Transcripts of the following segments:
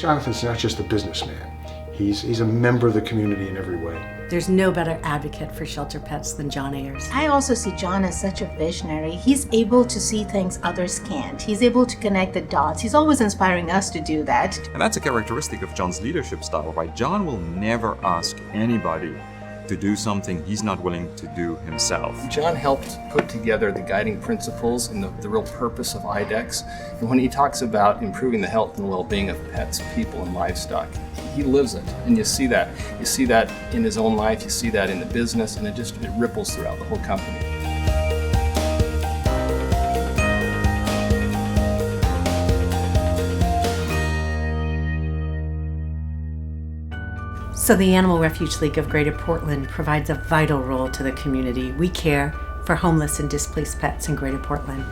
Jonathan's not just a businessman. He's a member of the community in every way. There's no better advocate for shelter pets than John Ayers. I also see John as such a visionary. He's able to see things others can't. He's able to connect the dots. He's always inspiring us to do that. And that's a characteristic of John's leadership style, right? John will never ask anybody to do something he's not willing to do himself. John helped put together the guiding principles and the real purpose of IDEXX. And when he talks about improving the health and well-being of pets, people, and livestock, he lives it. And you see that. You see that in his own life, you see that in the business, and it ripples throughout the whole company. So the Animal Refuge League of Greater Portland provides a vital role to the community. We care for homeless and displaced pets in Greater Portland.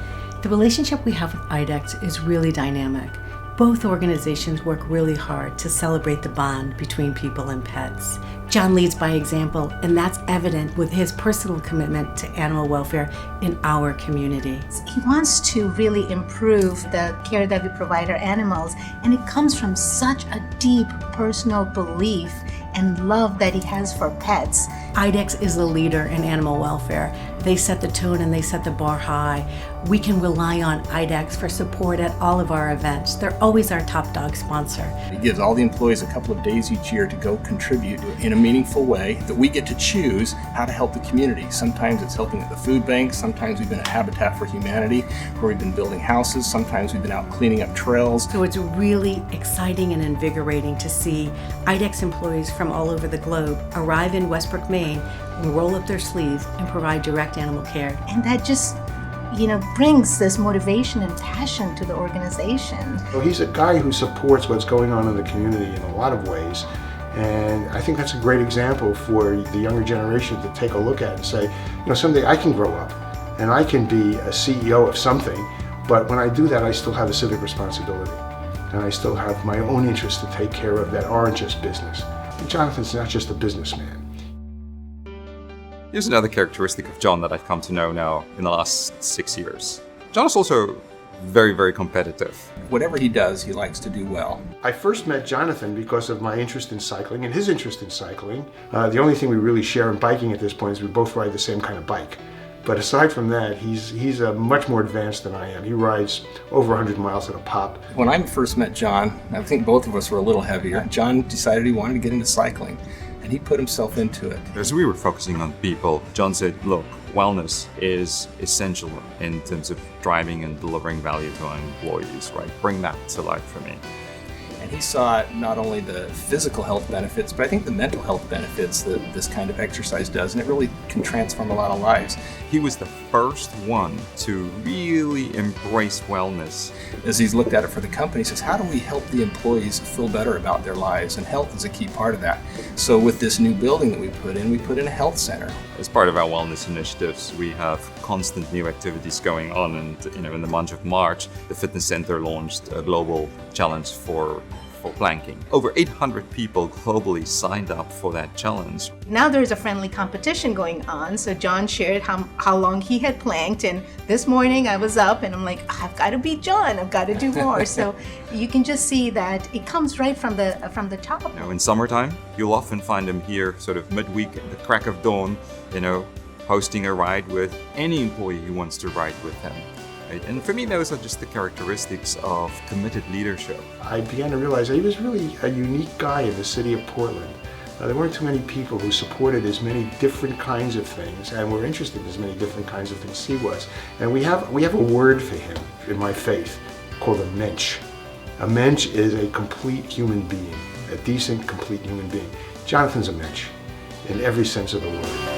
The relationship we have with IDEXX is really dynamic. Both organizations work really hard to celebrate the bond between people and pets. John leads by example, and that's evident with his personal commitment to animal welfare in our community. He wants to really improve the care that we provide our animals, and it comes from such a deep personal belief and love that he has for pets. IDEXX is a leader in animal welfare. They set the tone and they set the bar high. We can rely on IDEXX for support at all of our events. They're always our top dog sponsor. He gives all the employees a couple of days each year to go contribute in a meaningful way that we get to choose how to help the community. Sometimes it's helping at the food bank, sometimes we've been at Habitat for Humanity, where we've been building houses, sometimes we've been out cleaning up trails. So it's really exciting and invigorating to see IDEXX employees from all over the globe arrive in Westbrook, Maine, and roll up their sleeves and provide direct animal care. And that just brings this motivation and passion to the organization. So he's a guy who supports what's going on in the community in a lot of ways. And I think that's a great example for the younger generation to take a look at and say, someday I can grow up and I can be a CEO of something, but when I do that, I still have a civic responsibility. And I still have my own interests to take care of that aren't just business. And Jonathan's not just a businessman. Here's another characteristic of John that I've come to know now in the last 6 years. John is also very, very competitive. Whatever he does, he likes to do well. I first met Jonathan because of my interest in cycling and his interest in cycling. The only thing we really share in biking at this point is we both ride the same kind of bike. But aside from that, he's much more advanced than I am. He rides over 100 miles at a pop. When I first met John, I think both of us were a little heavier. John decided he wanted to get into cycling, and he put himself into it. As we were focusing on people, John said, look, wellness is essential in terms of driving and delivering value to our employees, right? Bring that to life for me. And he saw not only the physical health benefits, but I think the mental health benefits that this kind of exercise does, and it really can transform a lot of lives. He was the first one to really embrace wellness. As he's looked at it for the company, he says, how do we help the employees feel better about their lives? And health is a key part of that. So with this new building that we put in a health center. As part of our wellness initiatives, we have constant new activities going on, and in the month of March, the fitness center launched a global challenge for planking. Over 800 people globally signed up for that challenge. Now there's a friendly competition going on, so John shared how long he had planked, and this morning I was up and I'm like, I've got to beat John, I've got to do more. So you can just see that it comes right from the top. In summertime, you'll often find him here sort of midweek at the crack of dawn, hosting a ride with any employee who wants to ride with him. Right? And for me, those are just the characteristics of committed leadership. I began to realize that he was really a unique guy in the city of Portland. There weren't too many people who supported as many different kinds of things and were interested in as many different kinds of things as he was. And we have a word for him in my faith called a mensch. A mensch is a complete human being, a decent, complete human being. Jonathan's a mensch in every sense of the word.